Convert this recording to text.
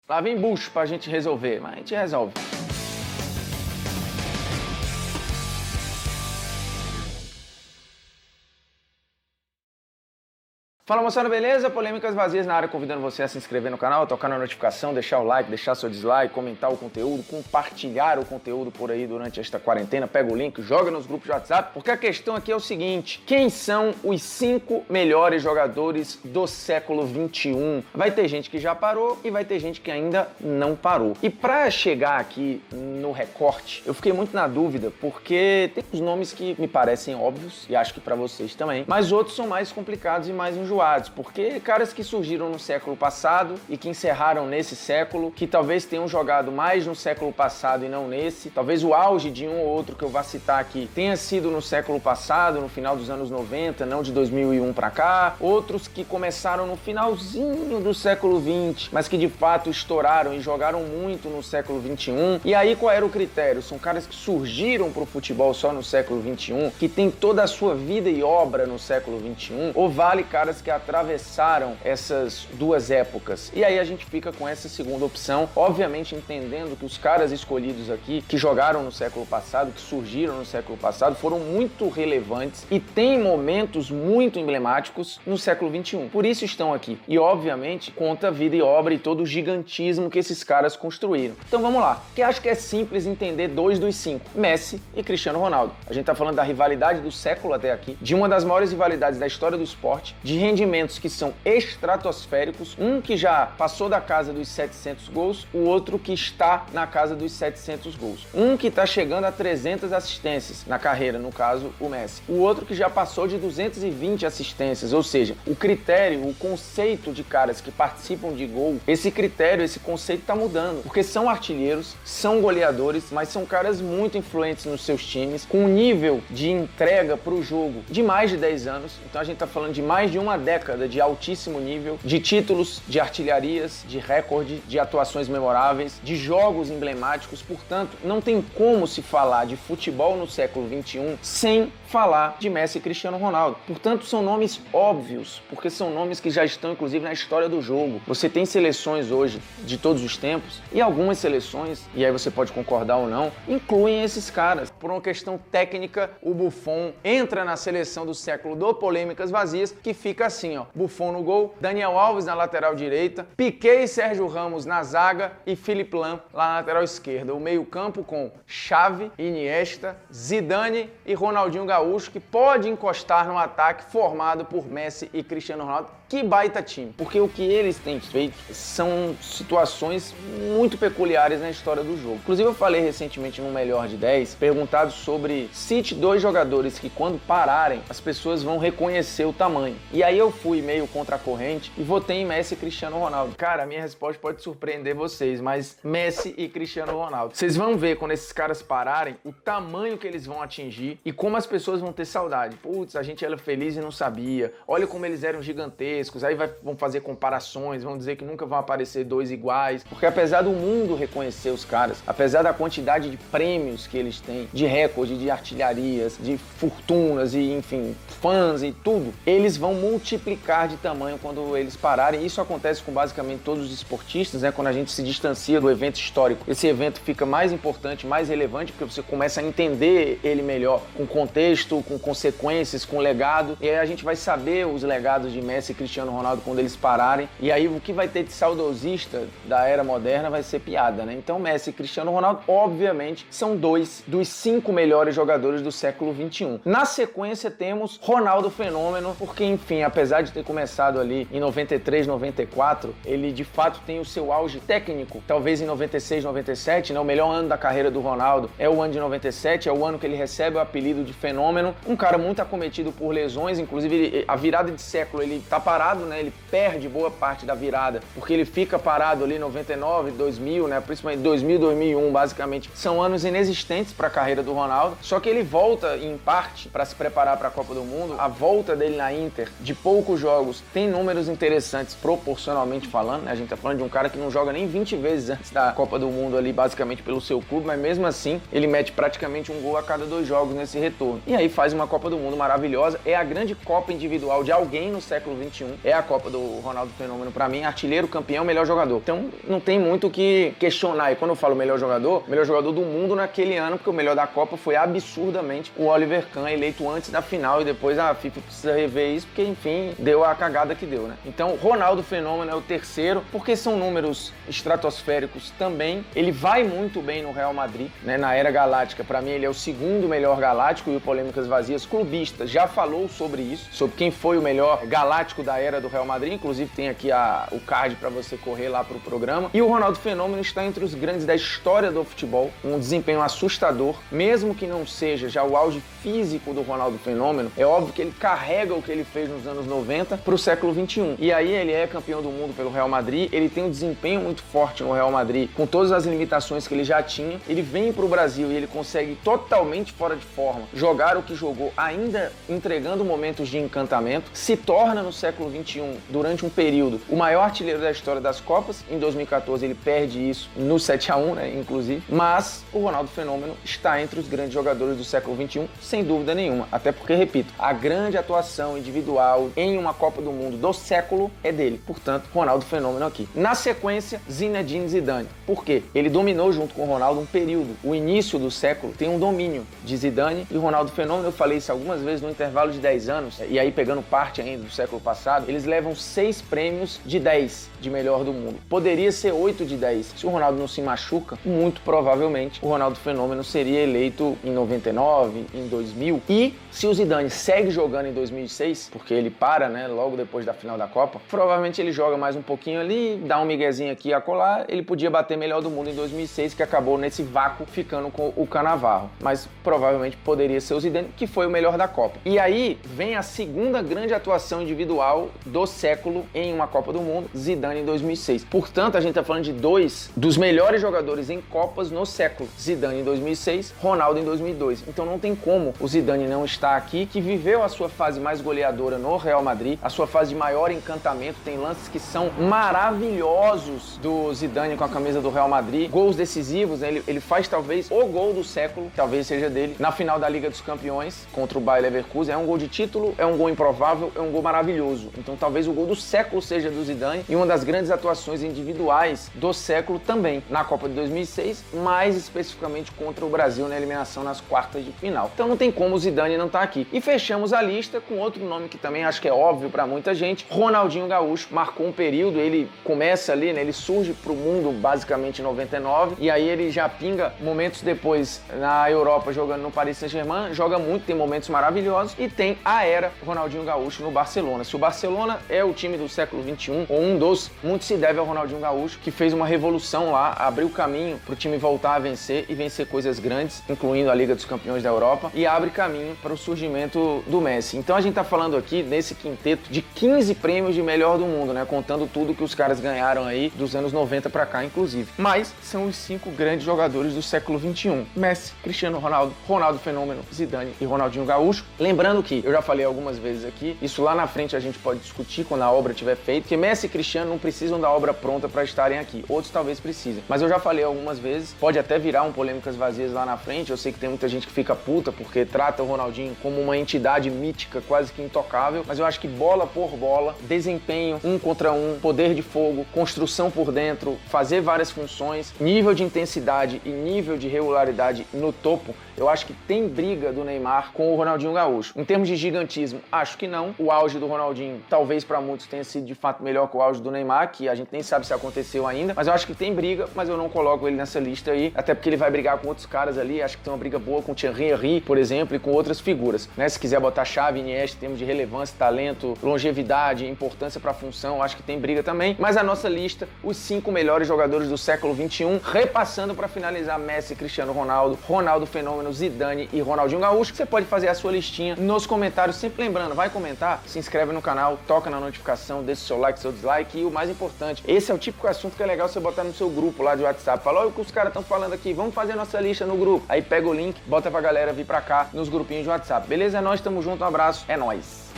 Lá vem bucho pra gente resolver, mas a gente resolve. Fala moçada, beleza? Polêmicas Vazias na área, convidando você a se inscrever no canal, tocar na notificação, deixar o like, deixar seu dislike, comentar o conteúdo, compartilhar o conteúdo por aí durante esta quarentena, pega o link, joga nos grupos de WhatsApp, porque a questão aqui é o seguinte: quem são os 5 melhores jogadores do século XXI? Vai ter gente que já parou e vai ter gente que ainda não parou. E pra chegar aqui no recorte, eu fiquei muito na dúvida, porque tem uns nomes que me parecem óbvios, e acho que pra vocês também, mas outros são mais complicados e mais enjoados. Porque caras que surgiram no século passado e que encerraram nesse século, que talvez tenham jogado mais no século passado e não nesse, talvez o auge de um ou outro que eu vou citar aqui tenha sido no século passado, no final dos anos 90, não de 2001 pra cá, outros que começaram no finalzinho do século 20, mas que de fato estouraram e jogaram muito no século 21. E aí qual era o critério? São caras que surgiram pro futebol só no século 21, que tem toda a sua vida e obra no século 21, ou vale caras que atravessaram essas duas épocas? E aí a gente fica com essa segunda opção, obviamente entendendo que os caras escolhidos aqui, que jogaram no século passado, que surgiram no século passado, foram muito relevantes e têm momentos muito emblemáticos no século XXI. Por isso estão aqui. E obviamente conta a vida e obra e todo o gigantismo que esses caras construíram. Então vamos lá, que acho que é simples entender 2 dos 5, Messi e Cristiano Ronaldo. A gente tá falando da rivalidade do século até aqui, de uma das maiores rivalidades da história do esporte, de rendimentos que são estratosféricos, um que já passou da casa dos 700 gols, o outro que está na casa dos 700 gols. Um que está chegando a 300 assistências na carreira, no caso, o Messi. O outro que já passou de 220 assistências, ou seja, o critério, o conceito de caras que participam de gol, esse critério, esse conceito está mudando, porque são artilheiros, são goleadores, mas são caras muito influentes nos seus times, com um nível de entrega para o jogo de mais de 10 anos. Então a gente está falando de mais de uma década de altíssimo nível, de títulos, de artilharias, de recorde, de atuações memoráveis, de jogos emblemáticos. Portanto, não tem como se falar de futebol no século XXI sem falar de Messi e Cristiano Ronaldo. Portanto, são nomes óbvios, porque são nomes que já estão, inclusive, na história do jogo. Você tem seleções hoje de todos os tempos, e algumas seleções, e aí você pode concordar ou não, incluem esses caras. Por uma questão técnica, o Buffon entra na seleção do século do Polêmicas Vazias, que fica assim, ó: Buffon no gol, Daniel Alves na lateral direita, Piqué e Sérgio Ramos na zaga e Philipp Lahm lá na lateral esquerda. O meio-campo com Xavi, Iniesta, Zidane e Ronaldinho Gaúcho, que pode encostar no ataque formado por Messi e Cristiano Ronaldo. Que baita time, porque o que eles têm feito são situações muito peculiares na história do jogo. Inclusive eu falei recentemente no Melhor de 10, perguntado sobre cite 2 jogadores que quando pararem as pessoas vão reconhecer o tamanho. E aí eu fui meio contra a corrente e votei em Messi e Cristiano Ronaldo. Cara, a minha resposta pode surpreender vocês, mas Messi e Cristiano Ronaldo. Vocês vão ver quando esses caras pararem o tamanho que eles vão atingir e como as pessoas vão ter saudade. Putz, a gente era feliz e não sabia. Olha como eles eram gigantescos. Aí vão fazer comparações, vão dizer que nunca vão aparecer 2 iguais. Porque apesar do mundo reconhecer os caras, apesar da quantidade de prêmios que eles têm, de recorde, de artilharias, de fortunas e, enfim, fãs e tudo, eles vão multiplicar de tamanho quando eles pararem. Isso acontece com basicamente todos os esportistas, né? Quando a gente se distancia do evento histórico, esse evento fica mais importante, mais relevante, porque você começa a entender ele melhor, com contexto, com consequências, com legado. E aí a gente vai saber os legados de Messi e Cristiano Ronaldo quando eles pararem. E aí o que vai ter de saudosista da era moderna vai ser piada, né? Então Messi e Cristiano Ronaldo, obviamente, são 2 dos 5 melhores jogadores do século XXI. Na sequência temos Ronaldo Fenômeno, porque, enfim, apesar de ter começado ali em 93, 94, ele de fato tem o seu auge técnico, talvez em 96, 97, né? O melhor ano da carreira do Ronaldo é o ano de 97, é o ano que ele recebe o apelido de Fenômeno. Um cara muito acometido por lesões, inclusive a virada de século ele tá parado, né? Ele perde boa parte da virada, porque ele fica parado ali em 99, 2000, né? Principalmente 2000, 2001, basicamente. São anos inexistentes para a carreira do Ronaldo, só que ele volta em parte para se preparar para a Copa do Mundo. A volta dele na Inter, de poucos jogos, tem números interessantes proporcionalmente falando, né? A gente tá falando de um cara que não joga nem 20 vezes antes da Copa do Mundo ali, basicamente pelo seu clube, mas mesmo assim, ele mete praticamente um gol a cada 2 jogos nesse retorno. E aí faz uma Copa do Mundo maravilhosa, é a grande Copa individual de alguém no século XXI, 2021 é a Copa do Ronaldo Fenômeno pra mim, artilheiro, campeão, melhor jogador. Então não tem muito o que questionar. E quando eu falo melhor jogador do mundo naquele ano, porque o melhor da Copa foi absurdamente o Oliver Kahn, eleito antes da final, e depois a FIFA precisa rever isso, porque enfim, deu a cagada que deu, né? Então Ronaldo Fenômeno é o terceiro, porque são números estratosféricos também. Ele vai muito bem no Real Madrid, né? Na era galáctica, pra mim ele é o segundo melhor galáctico, e o Polêmicas Vazias clubista já falou sobre isso, sobre quem foi o melhor galáctico da era do Real Madrid. Inclusive tem aqui o card pra você correr lá pro programa. E o Ronaldo Fenômeno está entre os grandes da história do futebol, um desempenho assustador, mesmo que não seja já o auge físico do Ronaldo Fenômeno. É óbvio que ele carrega o que ele fez nos anos 90 pro século 21. E aí ele é campeão do mundo pelo Real Madrid, ele tem um desempenho muito forte no Real Madrid, com todas as limitações que ele já tinha. Ele vem pro Brasil e ele consegue totalmente fora de forma jogar o que jogou, ainda entregando momentos de encantamento, se torna no século 21, durante um período, o maior artilheiro da história das Copas. Em 2014 ele perde isso no 7-1, né, inclusive, mas o Ronaldo Fenômeno está entre os grandes jogadores do século 21, sem dúvida nenhuma, até porque, repito, a grande atuação individual em uma Copa do Mundo do século é dele, portanto, Ronaldo Fenômeno aqui. Na sequência, Zinedine Zidane. Por quê? Ele dominou junto com o Ronaldo um período. O início do século tem um domínio de Zidane e Ronaldo Fenômeno. Eu falei isso algumas vezes, no intervalo de 10 anos, e aí pegando parte ainda do século passado, eles levam 6 prêmios de 10 de melhor do mundo. Poderia ser 8 de 10. Se o Ronaldo não se machuca, muito provavelmente o Ronaldo Fenômeno seria eleito em 99, em 2000. E se o Zidane segue jogando em 2006, porque ele para, né, logo depois da final da Copa, provavelmente ele joga mais um pouquinho ali, dá um miguezinho aqui e acolá, ele podia bater melhor do mundo em 2006, que acabou nesse vácuo ficando com o Cannavaro. Mas provavelmente poderia ser o Zidane, que foi o melhor da Copa. E aí vem a segunda grande atuação individual do século em uma Copa do Mundo, Zidane em 2006. Portanto, a gente tá falando de dois dos melhores jogadores em Copas no século. Zidane em 2006, Ronaldo em 2002. Então não tem como o Zidane não estar aqui, que viveu a sua fase mais goleadora no Real Madrid, a sua fase de maior encantamento. Tem lances que são maravilhosos do Zidane com a camisa do Real Madrid, gols decisivos, né? Ele faz talvez o gol do século, talvez seja dele, na final da Liga dos Campeões contra o Bayer Leverkusen. É um gol de título, é um gol improvável, é um gol maravilhoso. Então talvez o gol do século seja do Zidane, e uma das grandes atuações individuais do século também na Copa de 2006, mais especificamente contra o Brasil na eliminação nas quartas de final. Então não tem como o Zidane não estar aqui. E fechamos a lista com outro nome que também acho que é óbvio para muita gente, Ronaldinho Gaúcho. Marcou um período, ele começa ali, né, ele surge pro mundo basicamente em 99, e aí ele já pinga momentos depois na Europa jogando no Paris Saint-Germain, joga muito, tem momentos maravilhosos, e tem a era Ronaldinho Gaúcho no Barcelona. Se o Barcelona é o time do século 21, ou um dos, muito se deve ao Ronaldinho Gaúcho, que fez uma revolução lá, abriu caminho pro time voltar a vencer e vencer coisas grandes, incluindo a Liga dos Campeões da Europa, e abre caminho para o surgimento do Messi. Então a gente tá falando aqui nesse quinteto de 15 prêmios de melhor do mundo, né, contando tudo que os caras ganharam aí dos anos 90 pra cá, inclusive. Mas são os 5 grandes jogadores do século 21: Messi, Cristiano Ronaldo, Ronaldo Fenômeno, Zidane e Ronaldinho Gaúcho. Lembrando que, eu já falei algumas vezes aqui, isso lá na frente a gente pode discutir quando a obra estiver feita, que Messi e Cristiano não precisam da obra pronta para estarem aqui. Outros talvez precisem. Mas eu já falei algumas vezes, pode até virar um Polêmicas Vazias lá na frente. Eu sei que tem muita gente que fica puta porque trata o Ronaldinho como uma entidade mítica, quase que intocável, mas eu acho que bola por bola, desempenho, 1 contra 1, poder de fogo, construção por dentro, fazer várias funções, nível de intensidade e nível de regularidade no topo, eu acho que tem briga do Neymar com o Ronaldinho Gaúcho. Em termos de gigantismo, acho que não. O auge do Ronaldinho, talvez para muitos tenha sido de fato melhor que o auge do Neymar, que a gente nem sabe se aconteceu ainda, mas eu acho que tem briga, mas eu não coloco ele nessa lista aí, até porque ele vai brigar com outros caras ali. Acho que tem uma briga boa com o Thierry Henry, por exemplo, e com outras figuras, né? Se quiser botar Xavi, Iniesta, em termos de relevância, talento, longevidade, importância para a função, acho que tem briga também. Mas a nossa lista, os 5 melhores jogadores do século 21, repassando para finalizar: Messi, Cristiano Ronaldo, Ronaldo Fenômeno, Zidane e Ronaldinho Gaúcho. Você pode fazer a sua listinha nos comentários, sempre lembrando, vai comentar, se inscreve no canal, toca na notificação, deixa seu like, seu dislike, e o mais importante, esse é o típico assunto que é legal você botar no seu grupo lá de WhatsApp. Fala: olha o que os caras estão falando aqui, vamos fazer a nossa lista no grupo. Aí pega o link, bota pra galera vir pra cá nos grupinhos de WhatsApp. Beleza? É nóis, tamo junto, um abraço, é nóis.